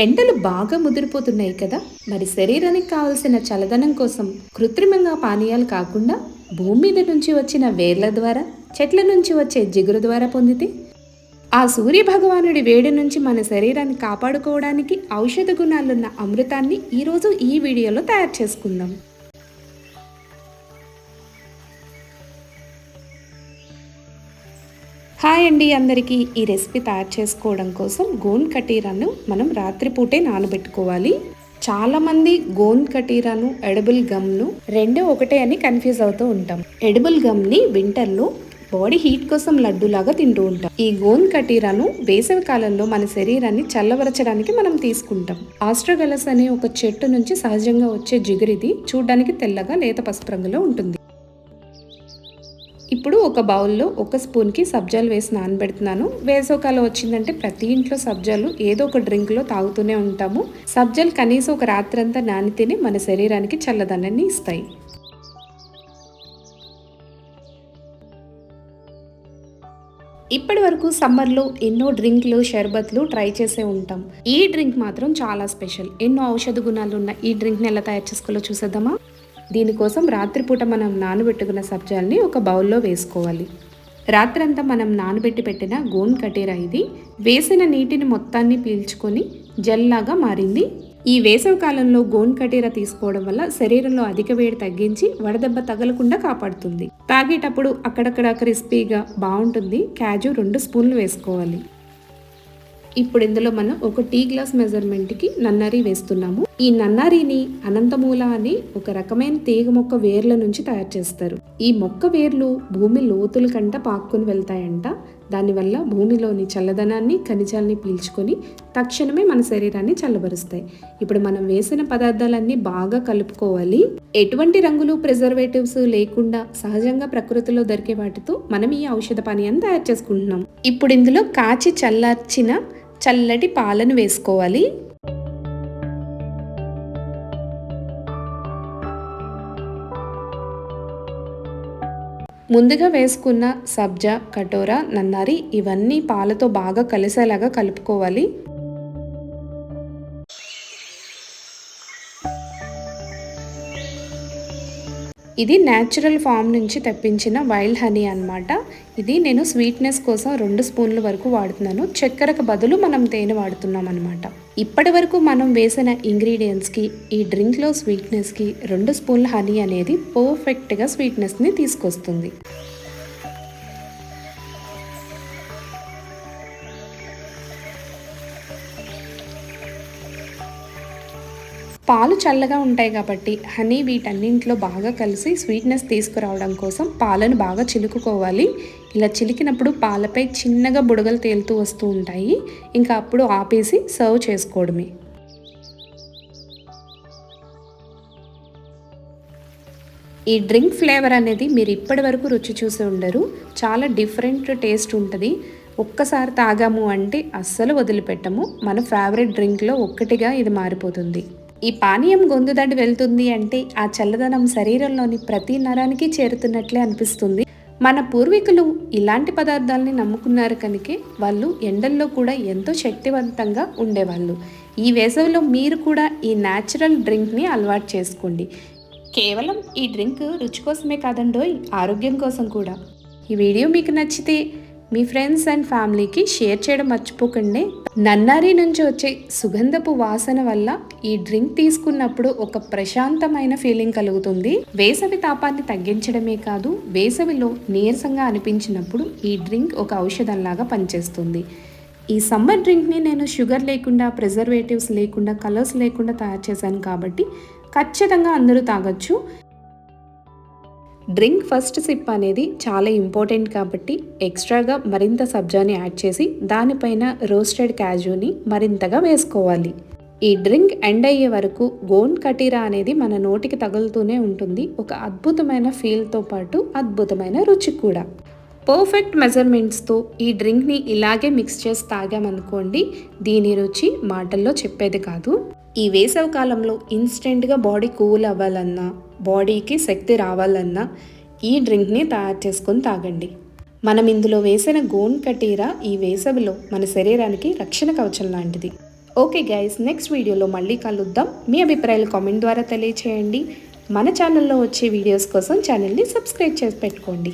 ఎండలు బాగా ముదిరిపోతున్నాయి కదా. మరి శరీరానికి కావలసిన చల్లదనం కోసం కృత్రిమంగా పానీయాలు కాకుండా భూమి మీద నుంచి వచ్చిన వేర్ల ద్వారా, చెట్ల నుంచి వచ్చే జిగురు ద్వారా పొందితే ఆ సూర్య భగవానుడి వేడి నుంచి మన శరీరాన్ని కాపాడుకోవడానికి ఔషధ గుణాలున్న అమృతాన్ని ఈరోజు ఈ వీడియోలో తయారు చేసుకుందాం. హాయ్ అండి అందరికీ. ఈ రెసిపీ తయారు చేసుకోవడం కోసం గోంద్ కటీరాను మనం రాత్రిపూటే నానబెట్టుకోవాలి. చాలామంది గోంద్ కటీరాను ఎడిబుల్ గమ్ను రెండు ఒకటే అని కన్ఫ్యూజ్ అవుతూ ఉంటాం. ఎడిబుల్ గమ్ని వింటర్లో బాడీ హీట్ కోసం లడ్డూలాగా తింటూ ఉంటాం. ఈ గోంద్ కటీరాను వేసవి కాలంలో మన శరీరాన్ని చల్లబరచడానికి మనం తీసుకుంటాం. ఆస్ట్రోగలస్ అనే ఒక చెట్టు నుంచి సహజంగా వచ్చే జిగురిది చూడడానికి తెల్లగా లేత పసుపు రంగులో ఉంటుంది. ఇప్పుడు ఒక బౌల్లో ఒక స్పూన్కి సబ్జాలు వేసి నానబెడుతున్నాను. వేసవకాలం వచ్చిందంటే ప్రతి ఇంట్లో సబ్జాలు ఏదో ఒక డ్రింక్లో తాగుతూనే ఉంటాము. సబ్జాలు కనీసం ఒక రాత్రంతా నానితేనే మన శరీరానికి చల్లదనాన్ని ఇస్తాయి. ఇప్పటి వరకు సమ్మర్లో ఎన్నో డ్రింక్లు, షర్బత్లు ట్రై చేసే ఉంటాం. ఈ డ్రింక్ మాత్రం చాలా స్పెషల్. ఎన్నో ఔషధ గుణాలు ఉన్న ఈ డ్రింక్ని ఎలా తయారు చేసుకోవాలో చూసేద్దామా. దీనికోసం రాత్రిపూట మనం నానబెట్టుకున్న సబ్జాల్ని ఒక బౌల్లో వేసుకోవాలి. రాత్రంతా మనం నానబెట్టి పెట్టిన గోంద్ కటీరా ఇది. వేసిన నీటిని మొత్తాన్ని పీల్చుకొని జెల్లాగా మారింది. ఈ వేసవి కాలంలో గోంద్ కటీరా తీసుకోవడం వల్ల శరీరంలో అధిక వేడి తగ్గించి వడదెబ్బ తగలకుండా కాపాడుతుంది. తాగేటప్పుడు అక్కడక్కడ క్రిస్పీగా బాగుంటుంది. క్యాజు 2 స్పూన్లు వేసుకోవాలి. ఇప్పుడు ఇందులో మనం ఒక టీ గ్లాస్ మెజర్మెంట్కి నన్నారి వేస్తున్నాము. ఈ నన్నారిని అనంతమూల అని ఒక రకమైన తీగ మొక్క వేర్ల నుంచి తయారు చేస్తారు. ఈ మొక్క వేర్లు భూమి లోతుల కంట పాక్కుని వెళ్తాయంట. దానివల్ల భూమిలోని చల్లదనాన్ని, ఖనిజాలని పీల్చుకొని తక్షణమే మన శరీరాన్ని చల్లబరుస్తాయి. ఇప్పుడు మనం వేసిన పదార్థాలన్నీ బాగా కలుపుకోవాలి. ఎటువంటి రంగులు, ప్రిజర్వేటివ్స్ లేకుండా సహజంగా ప్రకృతిలో దొరికే వాటితో మనం ఈ ఔషధ పానీయాన్ని తయారు చేసుకుంటున్నాం. ఇప్పుడు ఇందులో కాచి చల్లార్చిన చల్లటి పాలను వేసుకోవాలి. ముందుగా వేసుకున్న సబ్జా, కటోరా, నన్నారి ఇవన్నీ పాలతో బాగా కలిసేలాగా కలుపుకోవాలి. ఇది న్యాచురల్ ఫామ్ నుంచి తెప్పించిన వైల్డ్ హనీ అన్నమాట. ఇది నేను స్వీట్నెస్ కోసం 2 స్పూన్ల వరకు వాడుతున్నాను. చక్కెరకు బదులు మనం తేనె వాడుతున్నాం అనమాట. ఇప్పటి వరకు మనం వేసిన ఇంగ్రీడియంట్స్కి, ఈ డ్రింక్లో స్వీట్నెస్కి 2 స్పూన్ల హనీ అనేది పర్ఫెక్ట్గా స్వీట్నెస్ని తీసుకొస్తుంది. పాలు చల్లగా ఉంటాయి కాబట్టి హనీ వీటన్నింటిలో బాగా కలిసి స్వీట్నెస్ తీసుకురావడం కోసం పాలను బాగా చిలుకుకోవాలి. ఇలా చిలికినప్పుడు పాలపై చిన్నగా బుడగలు తేలుతూ వస్తూ ఉంటాయి. ఇంకా అప్పుడు ఆపేసి సర్వ్ చేసుకోవడమే. ఈ డ్రింక్ ఫ్లేవర్ అనేది మీరు ఇప్పటి వరకు రుచి చూసి ఉండరు. చాలా డిఫరెంట్ టేస్ట్ ఉంటుంది. ఒక్కసారి తాగాము అంటే అస్సలు వదిలిపెట్టము. మన ఫేవరెట్ డ్రింక్లో ఒక్కటిగా ఇది మారిపోతుంది. ఈ పానీయం గొంతు దాటి వెళ్తుంది అంటే ఆ చల్లదనం శరీరంలోని ప్రతి నరానికి చేరుతున్నట్లే అనిపిస్తుంది. మన పూర్వీకులు ఇలాంటి పదార్థాలని నమ్ముకున్నారు కనుకే వాళ్ళు ఎండల్లో కూడా ఎంతో శక్తివంతంగా ఉండేవాళ్ళు. ఈ వేసవిలో మీరు కూడా ఈ న్యాచురల్ డ్రింక్ని అలవాటు చేసుకోండి. కేవలం ఈ డ్రింక్ రుచి కోసమే కాదండోయ్, ఆరోగ్యం కోసం కూడా. ఈ వీడియో మీకు నచ్చితే మీ ఫ్రెండ్స్ అండ్ ఫ్యామిలీకి షేర్ చేయడం మర్చిపోకండి. నన్నారి నుంచి వచ్చే సుగంధపు వాసన వల్ల ఈ డ్రింక్ తీసుకున్నప్పుడు ఒక ప్రశాంతమైన ఫీలింగ్ కలుగుతుంది. వేసవి తాపాన్ని తగ్గించడమే కాదు, వేసవిలో నీరసంగా అనిపించినప్పుడు ఈ డ్రింక్ ఒక ఔషధంలాగా పనిచేస్తుంది. ఈ సమ్మర్ డ్రింక్ని నేను షుగర్ లేకుండా, ప్రిజర్వేటివ్స్ లేకుండా, కలర్స్ లేకుండా తయారు చేశాను కాబట్టి ఖచ్చితంగా అందరూ తాగొచ్చు. డ్రింక్ ఫస్ట్ సిప్ అనేది చాలా ఇంపార్టెంట్ కాబట్టి ఎక్స్ట్రాగా మరింత సబ్జాని యాడ్ చేసి దానిపైన రోస్టెడ్ క్యాజుని మరింతగా వేసుకోవాలి. ఈ డ్రింక్ ఎండ్ అయ్యే వరకు గోంద్ కటీరా అనేది మన నోటికి తగులుతూనే ఉంటుంది. ఒక అద్భుతమైన ఫీల్తో పాటు అద్భుతమైన రుచి కూడా. పర్ఫెక్ట్ మెజర్మెంట్స్తో ఈ డ్రింక్ని ఇలాగే మిక్స్ చేసి తాగామనుకోండి, దీని రుచి మాటల్లో చెప్పేది కాదు. ఈ వేసవి కాలంలో ఇన్స్టెంట్గా బాడీ కూల్ అవ్వాలన్నా, బాడీకి శక్తి రావాలన్నా ఈ డ్రింక్ని తయారు చేసుకొని తాగండి. మనం ఇందులో వేసిన గోంద్ కటీరా ఈ వేసవిలో మన శరీరానికి రక్షణ కవచం లాంటిది. ఓకే గైస్, నెక్స్ట్ వీడియోలో మళ్ళీ కలుద్దాం. మీ అభిప్రాయాలు కామెంట్ ద్వారా తెలియచేయండి. మన ఛానల్లో వచ్చే వీడియోస్ కోసం ఛానల్ని సబ్స్క్రైబ్ చేసి పెట్టుకోండి.